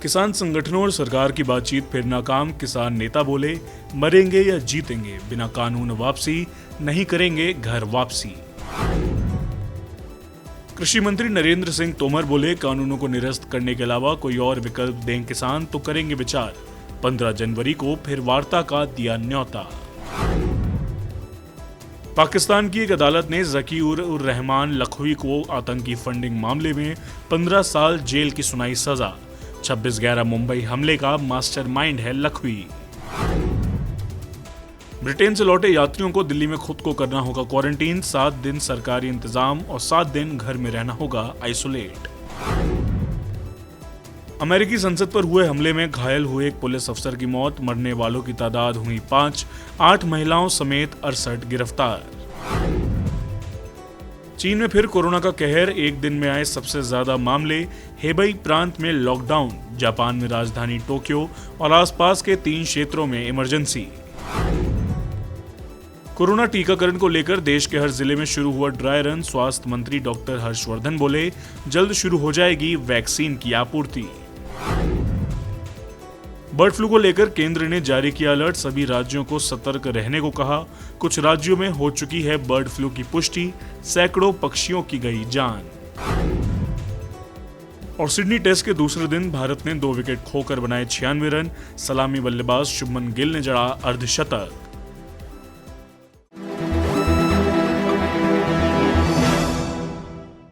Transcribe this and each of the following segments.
किसान संगठनों और सरकार की बातचीत फिर नाकाम। किसान नेता बोले, मरेंगे या जीतेंगे, बिना कानून वापसी नहीं करेंगे घर वापसी। कृषि मंत्री नरेंद्र सिंह तोमर बोले, कानूनों को निरस्त करने के अलावा कोई और विकल्प दें किसान तो करेंगे विचार। 15 जनवरी को फिर वार्ता का दिया न्योता। पाकिस्तान की एक अदालत ने ज़कीउर उर रहमान लखवी को आतंकी फंडिंग मामले में 15 साल जेल की सुनाई सजा। 26/11 मुंबई हमले का मास्टरमाइंड है लखवी। ब्रिटेन से लौटे यात्रियों को दिल्ली में खुद को करना होगा क्वारंटीन। 7 दिन सरकारी इंतजाम और 7 दिन घर में रहना होगा आइसोलेट। अमेरिकी संसद पर हुए हमले में घायल हुए एक पुलिस अफसर की मौत। मरने वालों की तादाद हुई 5। 8 महिलाओं समेत 68 गिरफ्तार। चीन में फिर कोरोना का कहर। एक दिन में आए सबसे ज्यादा मामले। हेबई प्रांत में लॉकडाउन। जापान में राजधानी टोक्यो और आसपास के 3 क्षेत्रों में इमरजेंसी। कोरोना टीकाकरण को लेकर देश के हर जिले में शुरू हुआ ड्राई रन। स्वास्थ्य मंत्री डॉक्टर हर्षवर्धन बोले, जल्द शुरू हो जाएगी वैक्सीन की आपूर्ति। बर्ड फ्लू को लेकर केंद्र ने जारी किया अलर्ट। सभी राज्यों को सतर्क रहने को कहा। कुछ राज्यों में हो चुकी है बर्ड फ्लू की पुष्टि। सैकड़ों पक्षियों की गई जान। और सिडनी टेस्ट के दूसरे दिन भारत ने 2 विकेट खोकर बनाए 96 रन। सलामी बल्लेबाज शुभमन गिल ने जड़ा अर्धशतक।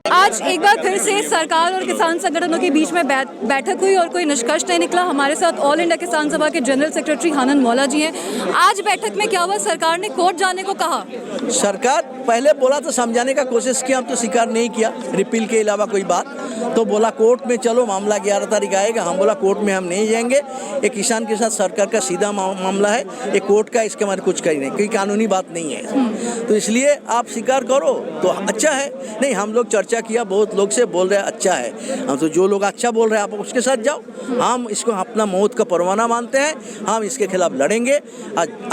आज एक बार फिर से सरकार और किसान संगठनों के बीच में बैठक हुई और कोई निष्कर्ष नहीं निकला। हमारे साथ ऑल इंडिया किसान सभा के जनरल सेक्रेटरी आनंद मौला जी हैं। आज बैठक में क्या हुआ? सरकार ने कोर्ट जाने को कहा। सरकार पहले बोला तो समझाने का कोशिश किया, हम तो स्वीकार नहीं किया रिपील के अलावा कोई बात। तो बोला कोर्ट में चलो, मामला 11 तारीख आएगा। हम बोला कोर्ट में हम नहीं जाएंगे। एक किसान के साथ सरकार का सीधा मामला है, एक कोर्ट का, इसके हमारे कुछ कही नहीं, कोई कानूनी बात नहीं है। तो इसलिए आप स्वीकार करो तो अच्छा है। नहीं, हम लोग चर्चा किया, बहुत लोग से बोल रहे हैं अच्छा है। हम तो जो लोग अच्छा बोल रहे हैं आप उसके साथ जाओ। हम इसको अपना मौत का परवाना मानते हैं। हम इसके खिलाफ लड़ेंगे,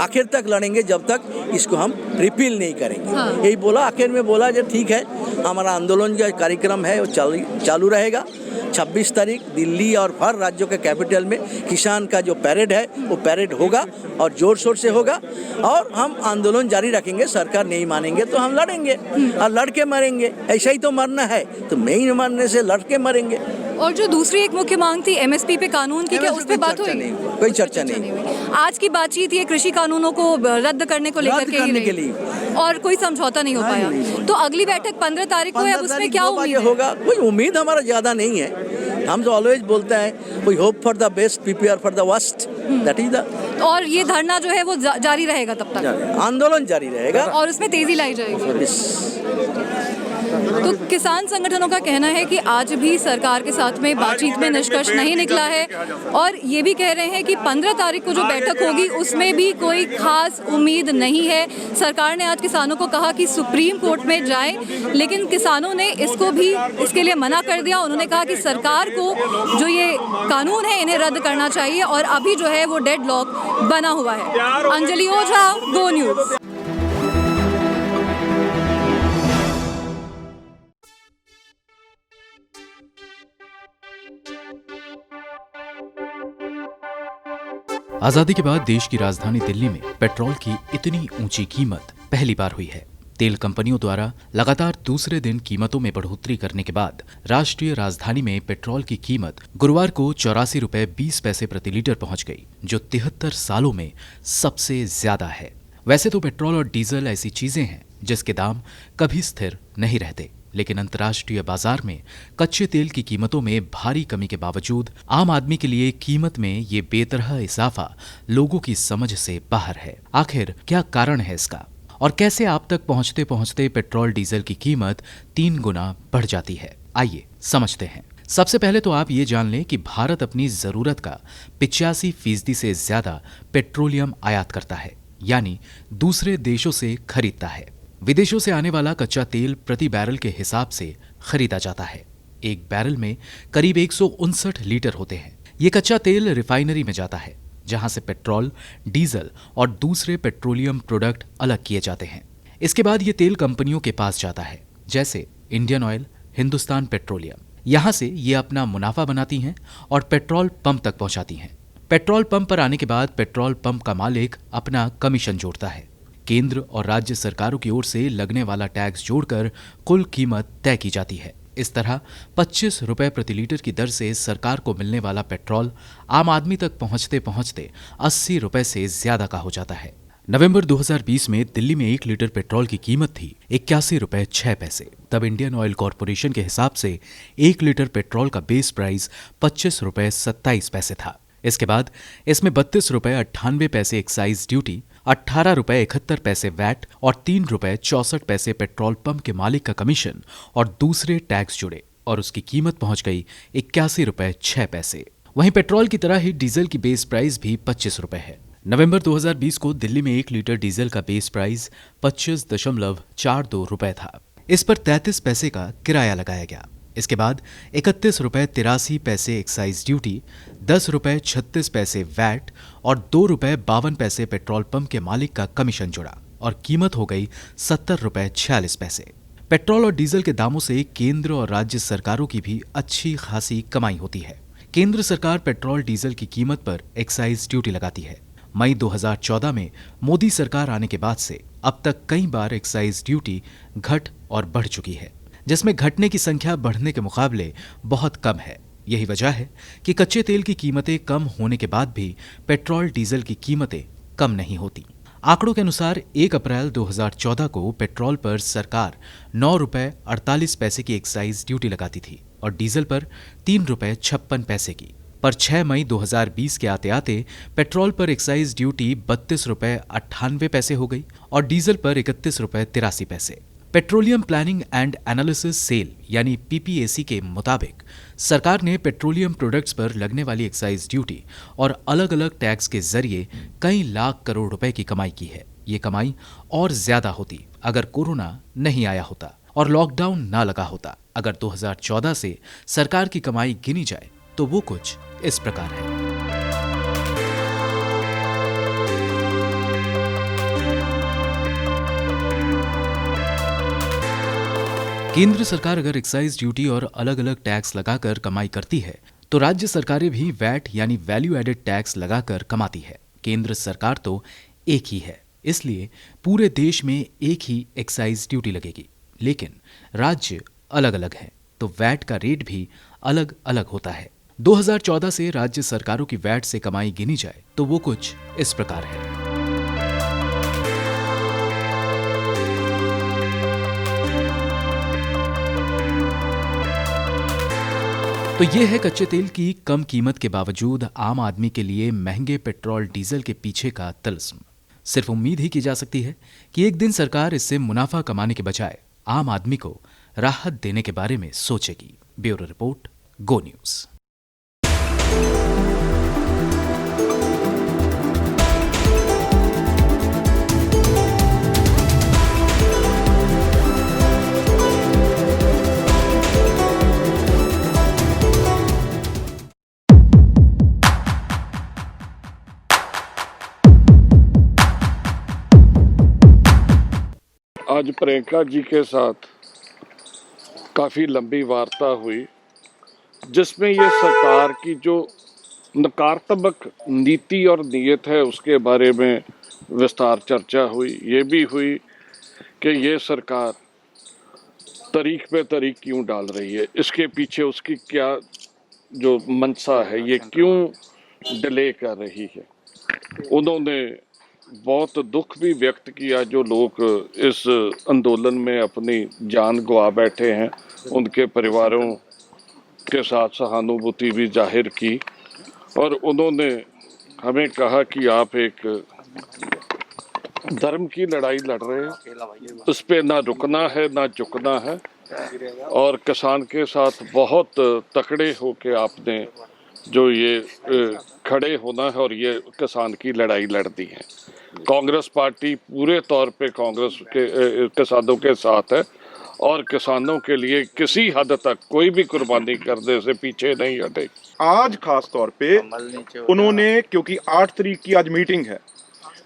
आखिर तक लड़ेंगे जब तक इसको हम रिपील नहीं करेंगे। यही बोला। आखिर में बोला जो ठीक है, हमारा आंदोलन का कार्यक्रम है वो चालू रहेगा। 26 तारीख दिल्ली और हर राज्यों के कैपिटल में किसान का जो पैरेड है वो पैरेड होगा और जोर शोर से होगा और हम आंदोलन जारी रखेंगे। सरकार नहीं मानेंगे तो हम लड़ेंगे और लड़ के मरेंगे। ऐसा ही तो मरना है, तो नहीं मरने से लड़ के मरेंगे। और जो दूसरी एक मुख्य मांग थी एमएसपी पे कानून की, क्या उस पे बात हुई? कोई चर्चा नहीं। आज की बातचीत ये कृषि कानूनों को रद्द करने को लेकर के लिए और कोई समझौता नहीं हो पाया। तो अगली बैठक 15 तारीख को है, अब उसमें क्या उम्मीद होगा? कोई उम्मीद हमारा ज्यादा नहीं है। हम तो ऑलवेज बोलते हैं we hope for the best, prepare for the worst, that is the. और ये धरना जो है वो जारी रहेगा तब तक, आंदोलन जारी रहेगा और उसमें तेजी लाई जाएगी। तो किसान संगठनों का कहना है कि आज भी सरकार के साथ में बातचीत में निष्कर्ष नहीं निकला है और ये भी कह रहे हैं कि 15 तारीख को जो बैठक होगी उसमें भी कोई खास उम्मीद नहीं है। सरकार ने आज किसानों को कहा कि सुप्रीम कोर्ट में जाएं, लेकिन किसानों ने इसके लिए मना कर दिया। उन्होंने कहा कि सरकार को जो ये कानून है इन्हें रद्द करना चाहिए और अभी जो है वो डेडलॉक बना हुआ है। अंजलि ओझा, गो न्यूज। आजादी के बाद देश की राजधानी दिल्ली में पेट्रोल की इतनी ऊंची कीमत पहली बार हुई है। तेल कंपनियों द्वारा लगातार दूसरे दिन कीमतों में बढ़ोतरी करने के बाद राष्ट्रीय राजधानी में पेट्रोल की कीमत गुरुवार को 84 रुपए 20 पैसे प्रति लीटर पहुंच गई, जो 73 सालों में सबसे ज्यादा है। वैसे तो पेट्रोल और डीजल ऐसी चीजें हैं जिसके दाम कभी स्थिर नहीं रहते, लेकिन अंतर्राष्ट्रीय बाजार में कच्चे तेल की कीमतों में भारी कमी के बावजूद आम आदमी के लिए कीमत में ये बेतरह इजाफा लोगों की समझ से बाहर है। आखिर क्या कारण है इसका और कैसे आप तक पहुंचते पहुंचते पेट्रोल डीजल की कीमत 3 गुना बढ़ जाती है? आइए समझते हैं। सबसे पहले तो आप ये जान लें कि भारत अपनी जरूरत का 85% से ज्यादा पेट्रोलियम आयात करता है, यानी दूसरे देशों से खरीदता है। विदेशों से आने वाला कच्चा तेल प्रति बैरल के हिसाब से खरीदा जाता है। एक बैरल में करीब 159 लीटर होते हैं। ये कच्चा तेल रिफाइनरी में जाता है, जहां से पेट्रोल, डीजल और दूसरे पेट्रोलियम प्रोडक्ट अलग किए जाते हैं। इसके बाद ये तेल कंपनियों के पास जाता है, जैसे इंडियन ऑयल, हिंदुस्तान पेट्रोलियम। यहाँ से ये अपना मुनाफा बनाती हैं और पेट्रोल पंप तक पहुंचाती हैं। पेट्रोल पंप पर आने के बाद पेट्रोल पंप का मालिक अपना कमीशन जोड़ता है। केंद्र और राज्य सरकारों की ओर से लगने वाला टैक्स जोड़कर कुल कीमत तय की जाती है। इस तरह 25 रुपए प्रति लीटर की दर से सरकार को मिलने वाला पेट्रोल आम आदमी तक पहुंचते पहुंचते 80 रुपए से ज्यादा का हो जाता है। नवंबर 2020 में दिल्ली में 1 लीटर पेट्रोल की कीमत थी 81 रुपए 6 पैसे। तब इंडियन ऑयल कॉरपोरेशन के हिसाब से 1 लीटर पेट्रोल का बेस प्राइस 25 रुपए 27 पैसे था। इसके बाद इसमें 32 रुपए 98 पैसे एक्साइज ड्यूटी, 18 रुपए 71 पैसे वैट और 3 रुपए 64 पैसे पेट्रोल पंप के मालिक का कमीशन और दूसरे टैक्स जुड़े और उसकी कीमत पहुंच गई 81 रुपए 6 पैसे। वहीं पेट्रोल की तरह ही डीजल की बेस प्राइस भी 25 रुपए है। नवंबर 2020 को दिल्ली में 1 लीटर डीजल का बेस प्राइस 25.42 रुपए था। इस पर 33 पैसे का किराया लगाया गया। इसके बाद 31 रुपए 83 पैसे एक्साइज ड्यूटी, 10 रुपए 36 पैसे वैट और 2 रुपए 52 पैसे पेट्रोल पंप के मालिक का कमीशन जुड़ा और कीमत हो गई 70 रुपए 46 पैसे। पेट्रोल और डीजल के दामों से केंद्र और राज्य सरकारों की भी अच्छी खासी कमाई होती है। केंद्र सरकार पेट्रोल डीजल की कीमत पर एक्साइज ड्यूटी लगाती है। मई 2014 में मोदी सरकार आने के बाद से अब तक कई बार एक्साइज ड्यूटी घट और बढ़ चुकी है, जिसमें घटने की संख्या बढ़ने के मुकाबले बहुत कम है। यही वजह है कि कच्चे तेल की कीमतें कम होने के बाद भी पेट्रोल डीजल की कीमतें कम नहीं होती। आंकड़ों के अनुसार 1 अप्रैल 2014 को पेट्रोल पर सरकार 9 रुपए 48 पैसे की एक्साइज ड्यूटी लगाती थी और डीजल पर 3 रुपए 56 पैसे की। पर 6 मई 2020 के आते आते पेट्रोल पर एक्साइज ड्यूटी 32 रुपए 98 पैसे हो गई और डीजल पर 31 रुपए 83 पैसे। Petroleum planning and analysis cell यानी पीपीएसी के मुताबिक सरकार ने पेट्रोलियम प्रोडक्ट्स पर लगने वाली एक्साइज ड्यूटी और अलग अलग टैक्स के जरिए कई लाख करोड़ रुपए की कमाई की है। ये कमाई और ज्यादा होती अगर कोरोना नहीं आया होता और लॉकडाउन ना लगा होता। अगर 2014 से सरकार की कमाई गिनी जाए तो वो कुछ इस प्रकार है। केंद्र सरकार अगर एक्साइज ड्यूटी और अलग अलग टैक्स लगाकर कमाई करती है तो राज्य सरकारें भी वैट यानी वैल्यू एडेड टैक्स लगाकर कमाती है। केंद्र सरकार तो एक ही है, इसलिए पूरे देश में एक ही एक्साइज ड्यूटी लगेगी, लेकिन राज्य अलग अलग हैं तो वैट का रेट भी अलग अलग होता है। 2014 से राज्य सरकारों की वैट से कमाई गिनी जाए तो वो कुछ इस प्रकार है। तो ये है कच्चे तेल की कम कीमत के बावजूद आम आदमी के लिए महंगे पेट्रोल डीजल के पीछे का तिलिस्म। सिर्फ उम्मीद ही की जा सकती है कि एक दिन सरकार इससे मुनाफा कमाने के बजाय आम आदमी को राहत देने के बारे में सोचेगी। ब्यूरो रिपोर्ट, गो न्यूज। आज प्रियंका जी के साथ काफ़ी लंबी वार्ता हुई जिसमें ये सरकार की जो नकारात्मक नीति और नीयत है उसके बारे में विस्तार चर्चा हुई। ये भी हुई कि ये सरकार तरीक पे तरीक क्यों डाल रही है, इसके पीछे उसकी क्या जो मंशा है, ये क्यों डिले कर रही है। उन्होंने बहुत दुख भी व्यक्त किया जो लोग इस आंदोलन में अपनी जान गंवा बैठे हैं, उनके परिवारों के साथ सहानुभूति भी जाहिर की और उन्होंने हमें कहा कि आप एक धर्म की लड़ाई लड़ रहे हैं, उस पर ना रुकना है ना झुकना है और किसान के साथ बहुत तकड़े होके आपने जो ये खड़े होना है और ये किसान की लड़ाई लड़ती है। कांग्रेस पार्टी पूरे तौर पे कांग्रेस के किसानों के साथ है और किसानों के लिए किसी हद तक कोई भी कुर्बानी करने से पीछे नहीं हटे। आज खास तौर पे उन्होंने, क्योंकि 8 तारीख की आज मीटिंग है,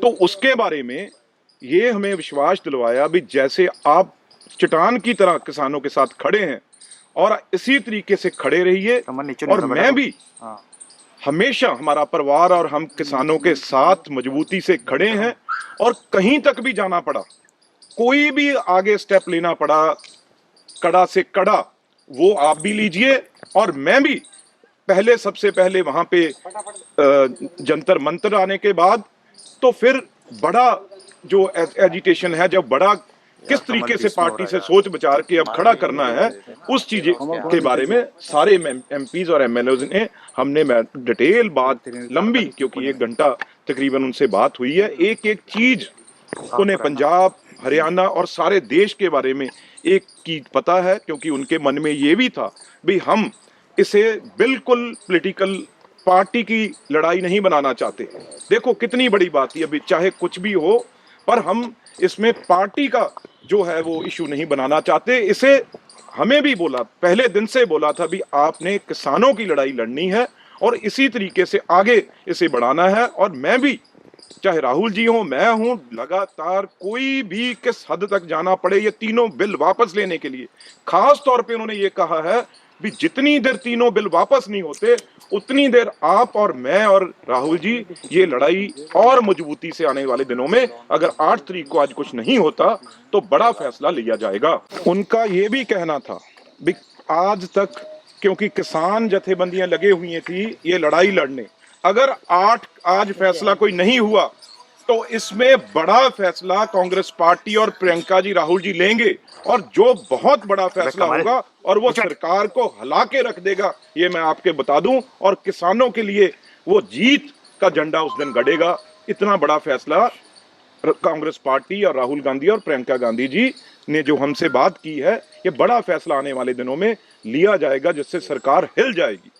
तो उसके बारे में ये हमें विश्वास दिलवाया भी जैसे आप चट्टान की तरह किसानों के साथ खड़े हैं और इसी तरीके से खड़े रहिए। और मैं भी हमेशा, हमारा परिवार और हम किसानों के साथ मजबूती से खड़े हैं, और कहीं तक भी जाना पड़ा, कोई भी आगे स्टेप लेना पड़ा, कड़ा से कड़ा, वो आप भी लीजिए और मैं भी। पहले, सबसे पहले वहां पे जंतर मंतर आने के बाद तो फिर बड़ा जो एजिटेशन है, जब बड़ा किस तरीके से पार्टी से सोच विचार के अब खड़ा करना है, उस चीज के बारे में सारे एमपीज और एमएलए ने, हमने डिटेल बात लंबी, क्योंकि 1 घंटा तकरीबन उनसे बात हुई है, एक एक चीज उन्हें पंजाब, हरियाणा और सारे देश के बारे में एक की पता है, क्योंकि उनके मन में ये भी था भी हम इसे बिल्कुल पॉलिटिकल पार्टी की लड़ाई नहीं बनाना चाहते। देखो कितनी बड़ी बात है, अभी चाहे कुछ भी हो, पर हम इसमें पार्टी का जो है वो इशू नहीं बनाना चाहते। इसे हमें भी बोला, पहले दिन से बोला था भी आपने किसानों की लड़ाई लड़नी है और इसी तरीके से आगे इसे बढ़ाना है। और मैं भी, चाहे राहुल जी हो, मैं हूं, लगातार कोई भी किस हद तक जाना पड़े ये तीनों बिल वापस लेने के लिए। खास तौर पे उन्होंने ये कहा है भी जितनी देर तीनों बिल वापस नहीं होते, उतनी देर आप और मैं और राहुल जी ये लड़ाई और मजबूती से आने वाले दिनों में, अगर 8 तारीख को आज कुछ नहीं होता तो बड़ा फैसला लिया जाएगा। उनका ये भी कहना था भी आज तक, क्योंकि किसान जथेबंदियां लगे हुई थी ये लड़ाई लड़ने, अगर आज फैसला कोई नहीं हुआ तो इसमें बड़ा फैसला कांग्रेस पार्टी और प्रियंका जी, राहुल जी लेंगे, और जो बहुत बड़ा फैसला होगा और वो सरकार को हिला के रख देगा, ये मैं आपके बता दूं। और किसानों के लिए वो जीत का झंडा उस दिन गड़ेगा। इतना बड़ा फैसला कांग्रेस पार्टी और राहुल गांधी और प्रियंका गांधी जी ने जो हमसे बात की है, ये बड़ा फैसला आने वाले दिनों में लिया जाएगा, जिससे सरकार हिल जाएगी।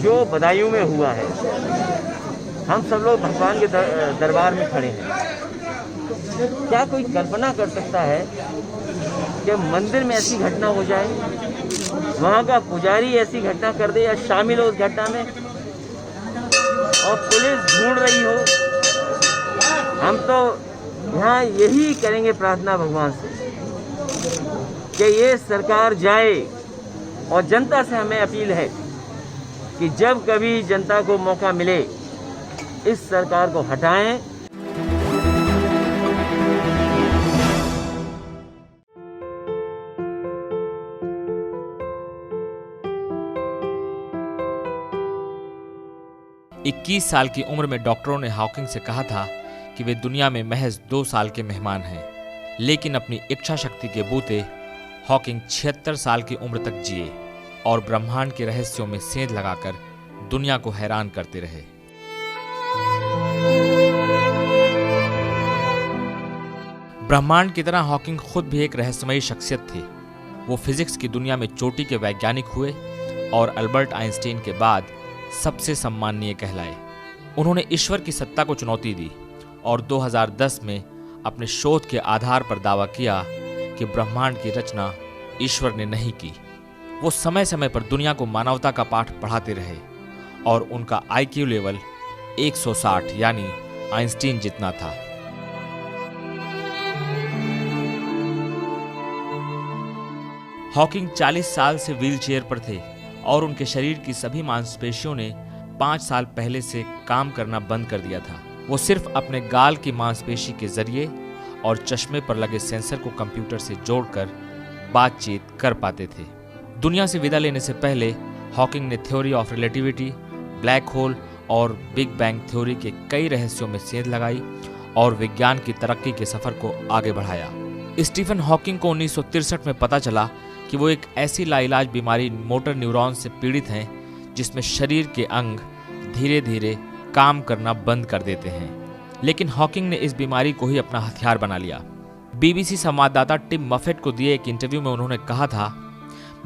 जो बदायूं में हुआ है, हम सब लोग भगवान के दरबार में खड़े हैं। क्या कोई कल्पना कर सकता है कि मंदिर में ऐसी घटना हो जाए, वहाँ का पुजारी ऐसी घटना कर दे या शामिल हो उस घटना में, और पुलिस ढूंढ रही हो। हम तो यहाँ यही करेंगे प्रार्थना भगवान से कि ये सरकार जाए और जनता से हमें अपील है कि जब कभी जनता को मौका मिले इस सरकार को हटाएं। इक्कीस साल की उम्र में डॉक्टरों ने हॉकिंग से कहा था कि वे दुनिया में महज 2 साल के मेहमान हैं, लेकिन अपनी इच्छा शक्ति के बूते हॉकिंग 76 साल की उम्र तक जिए और ब्रह्मांड के रहस्यों में सेंध लगाकर दुनिया को हैरान करते रहे। ब्रह्मांड की तरह हॉकिंग खुद भी एक रहस्यमयी शख्सियत थे। वो फिजिक्स की दुनिया में चोटी के वैज्ञानिक हुए और अल्बर्ट आइंस्टीन के बाद सबसे सम्माननीय कहलाए। उन्होंने ईश्वर की सत्ता को चुनौती दी और 2010 में अपने शोध के आधार पर दावा किया कि ब्रह्मांड की रचना ईश्वर ने नहीं की। वो समय समय पर दुनिया को मानवता का पाठ पढ़ाते रहे और उनका IQ लेवल 160 यानी आइंस्टीन जितना था। हॉकिंग 40 साल से व्हीलचेयर पर थे और उनके शरीर की सभी मांसपेशियों ने 5 साल पहले से काम करना बंद कर दिया था। वो सिर्फ अपने गाल की मांसपेशी के जरिए और चश्मे पर लगे सेंसर को कंप्यूटर से जोड़कर बातचीत कर पाते थे। दुनिया से विदा लेने से पहले हॉकिंग ने theory of relativity, black hole और बिग बैंग थ्योरी के कई रहस्यों में सेंध लगाई और विज्ञान की तरक्की के सफर को आगे बढ़ाया। स्टीफन हॉकिंग को 1963 में पता चला कि वो एक ऐसी लाइलाज बीमारी मोटर न्यूरॉन से पीड़ित हैं जिसमें शरीर के अंग धीरे धीरे काम करना बंद कर देते हैं। लेकिन हॉकिंग ने इस बीमारी को ही अपना हथियार बना लिया। BBC संवाददाता टिम मफेट को दिए एक इंटरव्यू में उन्होंने कहा था,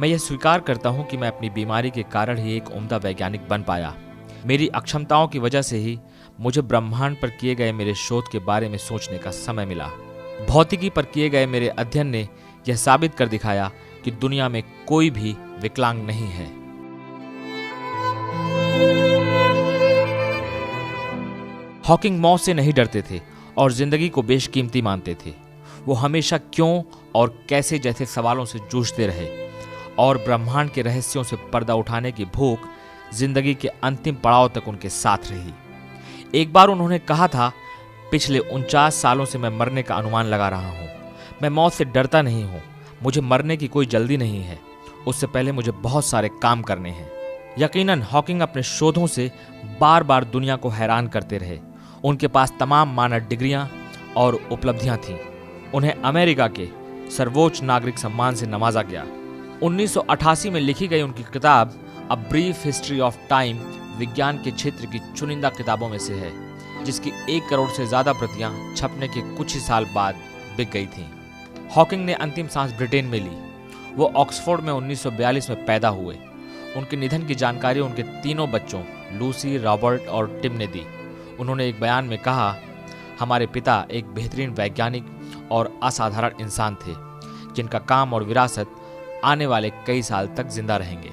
मैं यह स्वीकार करता हूं कि मैं अपनी बीमारी के कारण ही एक उम्दा वैज्ञानिक बन पाया। मेरी अक्षमताओं की वजह से ही मुझे ब्रह्मांड पर किए गए मेरे शोध के बारे में सोचने का समय मिला। भौतिकी पर किए गए मेरे अध्ययन ने यह साबित कर दिखाया कि दुनिया में कोई भी विकलांग नहीं है। हॉकिंग मौत से नहीं डरते थे और जिंदगी को बेशकीमती मानते थे। वो हमेशा क्यों और कैसे जैसे सवालों से जूझते रहे और ब्रह्मांड के रहस्यों से पर्दा उठाने की भूख जिंदगी के अंतिम पड़ाव तक उनके साथ रही। एक बार उन्होंने कहा था, पिछले 49 सालों से मैं मरने का अनुमान लगा रहा हूं। मैं मौत से डरता नहीं हूं। मुझे मरने की कोई जल्दी नहीं है। उससे पहले मुझे बहुत सारे काम करने हैं। यकीनन हॉकिंग अपने शोधों से बार बार दुनिया को हैरान करते रहे। उनके पास तमाम मानद डिग्रियां और उपलब्धियां थीं। उन्हें अमेरिका के सर्वोच्च नागरिक सम्मान से नवाजा गया। 1988 में लिखी गई उनकी किताब a brief history of time विज्ञान के क्षेत्र की चुनिंदा किताबों में से है, जिसकी 1 करोड़ से ज्यादा प्रतियां छपने के कुछ ही साल बाद बिक गई थीं। हॉकिंग ने अंतिम सांस ब्रिटेन में ली। वो ऑक्सफोर्ड में 1942 में पैदा हुए। उनके निधन की जानकारी उनके तीनों बच्चों लूसी, रॉबर्ट और टिम ने दी। उन्होंने एक बयान में कहा, हमारे पिता एक बेहतरीन वैज्ञानिक और असाधारण इंसान थे जिनका काम और विरासत आने वाले कई साल तक जिंदा रहेंगे।